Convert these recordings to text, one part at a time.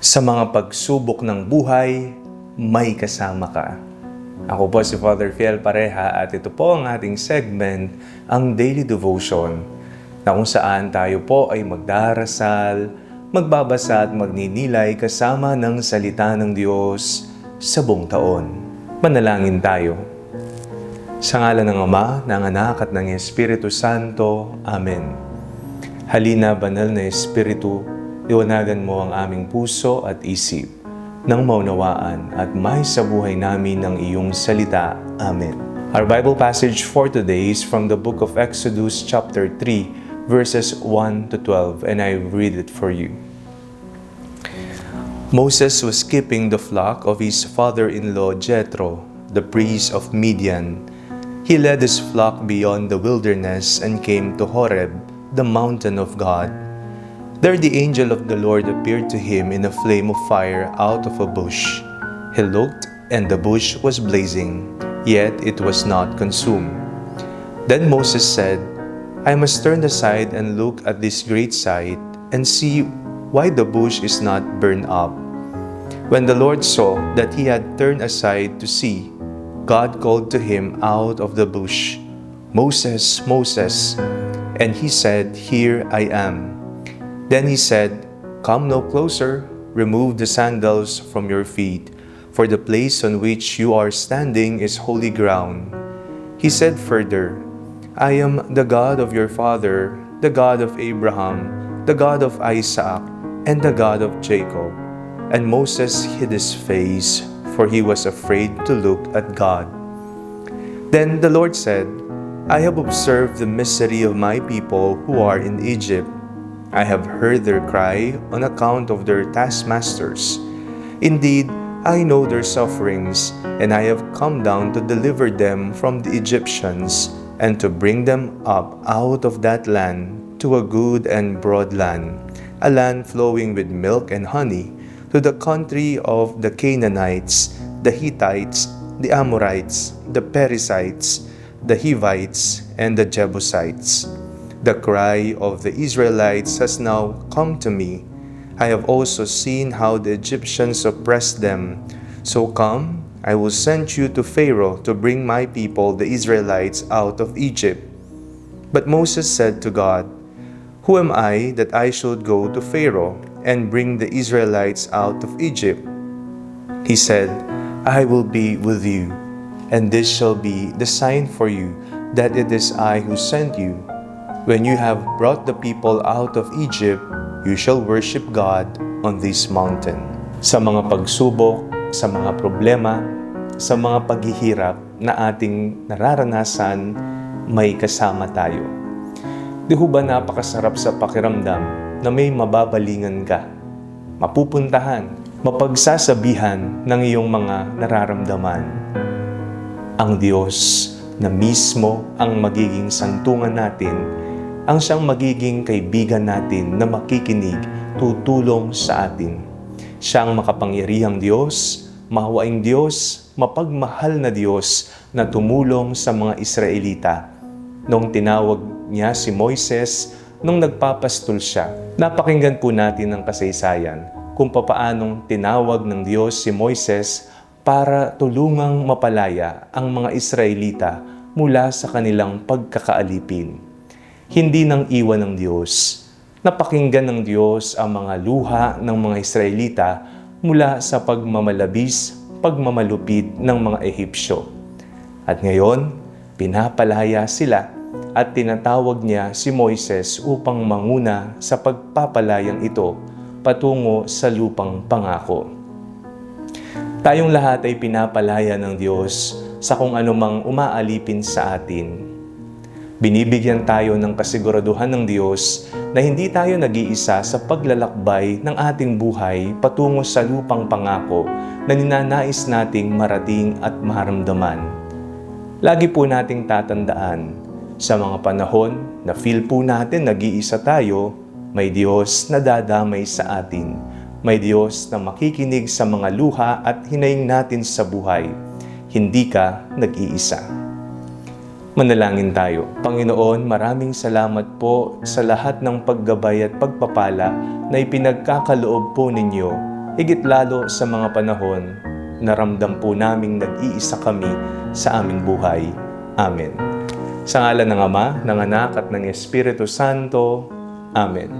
Sa mga pagsubok ng buhay, may kasama ka. Ako po si Father Fiel Pareha at ito po ang ating segment, ang Daily Devotion, na kung saan tayo po ay magdarasal, magbabasa at magninilay kasama ng salita ng Diyos sa buong taon. Manalangin tayo. Sa ngalan ng Ama, ng Anak at ng Espiritu Santo. Amen. Halina, banal na Espiritu, liwanagan mo ang aming puso at isip nang maunawaan at may sa buhay namin ng iyong salita. Amen. Our Bible passage for today is from the book of Exodus chapter 3, verses 1 to 12, and I read it for you. Moses was keeping the flock of his father-in-law Jethro, the priest of Midian. He led his flock beyond the wilderness and came to Horeb, the mountain of God. There the angel of the Lord appeared to him in a flame of fire out of a bush. He looked, and the bush was blazing, yet it was not consumed. Then Moses said, I must turn aside and look at this great sight, and see why the bush is not burned up. When the Lord saw that he had turned aside to see, God called to him out of the bush, Moses, Moses. And he said, Here I am. Then he said, Come no closer, remove the sandals from your feet, for the place on which you are standing is holy ground. He said further, I am the God of your father, the God of Abraham, the God of Isaac, and the God of Jacob. And Moses hid his face, for he was afraid to look at God. Then the Lord said, I have observed the misery of my people who are in Egypt. I have heard their cry on account of their taskmasters. Indeed, I know their sufferings, and I have come down to deliver them from the Egyptians and to bring them up out of that land to a good and broad land, a land flowing with milk and honey, to the country of the Canaanites, the Hittites, the Amorites, the Perizzites, the Hivites, and the Jebusites. The cry of the Israelites has now come to me. I have also seen how the Egyptians oppressed them. So come, I will send you to Pharaoh to bring my people, the Israelites, out of Egypt. But Moses said to God, Who am I that I should go to Pharaoh and bring the Israelites out of Egypt? He said, I will be with you, and this shall be the sign for you that it is I who sent you. When you have brought the people out of Egypt, you shall worship God on this mountain. Sa mga pagsubok, sa mga problema, sa mga paghihirap na ating nararanasan, may kasama tayo. Di ho ba napakasarap sa pakiramdam na may mababalingan ka, mapupuntahan, mapagsasabihan ng iyong mga nararamdaman? Ang Diyos na mismo ang magiging santungan natin, ang siyang magiging kaibigan natin na makikinig, tutulong sa atin. Siyang makapangyarihang Diyos, mahawaing Diyos, mapagmahal na Diyos na tumulong sa mga Israelita. Nung tinawag niya si Moises, nung nagpapastol siya, napakinggan po natin ang kasaysayan kung papaanong tinawag ng Diyos si Moises para tulungang mapalaya ang mga Israelita mula sa kanilang pagkakaalipin. Hindi nang iwan ng Diyos. Napakinggan ng Diyos ang mga luha ng mga Israelita mula sa pagmamalabis, pagmamalupit ng mga Ehipsyo. At ngayon, pinapalaya sila at tinatawag niya si Moises upang manguna sa pagpapalayang ito patungo sa lupang pangako. Tayong lahat ay pinapalaya ng Diyos sa kung anumang umaalipin sa atin. Binibigyan tayo ng kasiguraduhan ng Diyos na hindi tayo nag-iisa sa paglalakbay ng ating buhay patungo sa lupang pangako na ninanais nating marating at maramdaman. Lagi po nating tatandaan, sa mga panahon na feel po natin nag-iisa tayo, may Diyos na dadamay sa atin. May Diyos na makikinig sa mga luha at hinaing natin sa buhay. Hindi ka nag-iisa. Manalangin tayo. Panginoon, maraming salamat po sa lahat ng paggabay at pagpapala na ipinagkakaloob po ninyo higit lalo sa mga panahon na ramdam po naming nag-iisa kami sa aming buhay. Amen. Sa ngalan ng Ama, ng Anak at ng Espiritu Santo. Amen.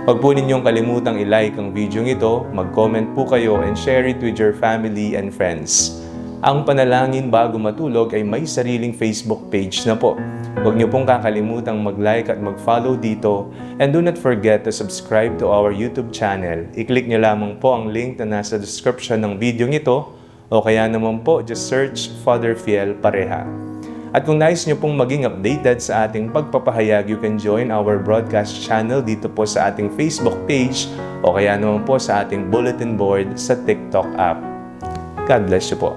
Huwag po ninyong kalimutang i-like ang video ito, mag-comment po kayo and share it with your family and friends. Ang Panalangin Bago Matulog ay may sariling Facebook page na po. Huwag niyo pong kakalimutang mag-like at mag-follow dito, and do not forget to subscribe to our YouTube channel. I-click niyo lamang po ang link na nasa description ng video ito, o kaya naman po just search Father Fiel Pareha. At kung nais niyo pong maging updated sa ating pagpapahayag, you can join our broadcast channel dito po sa ating Facebook page, o kaya naman po sa ating bulletin board sa TikTok app. God bless you po.